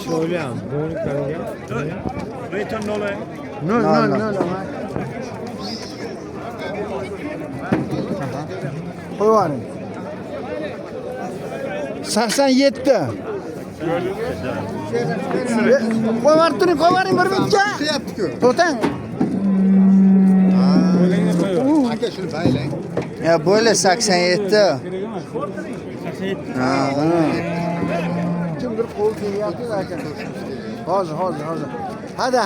Şöyle am. Doğru karıya. Return nol. Nol. Koyarım. 87. Koyarım bir bitki. To'tan. Aka şunu baylang. Ya böyle 87. Ha. Kimdir qo'l kelyapti ekan. Hozir. Hadi.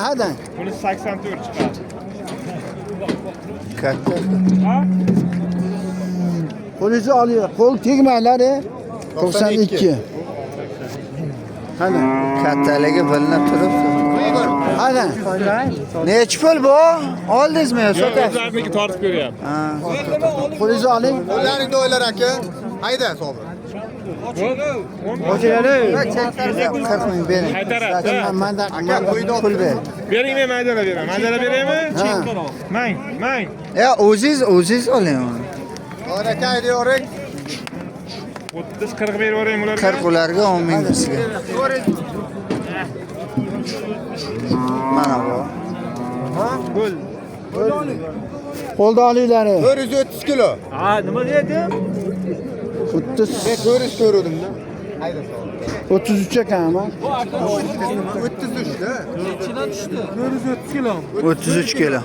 Buni 84 chiqadi. Katta. Qo'lingizni oling. Qo'l tegmalari 92. Qani, kattaligi bilinib turibdi. Hadi. Nechi pul bu? Oldingizmi yo sotasiz? O'zlarniki tortib ko'ryapti. Ha. Qo'lingizni oling. Qo'llaringni o'ylar aka. Hayda Sobir. Hocaları. 40 ming bering. Qaytaradi. Manda pul ber. Bering, men maydala beraman. Maydala beraymi? Ha. Mang. Ya o'zingiz oling uni. Qo'yar aka aytavering. 30-40 berib yuboraymi ularga? 40 ularga 10 ming bizga. Mana bu. Gol. Qo'lda oliylari 430 kilo. Ha, nima deydi? 30 Men 400 ko'rdim-da. Hayda Sobir. 33 ekanmi? 33 da. 430 kilo. 33 kilo.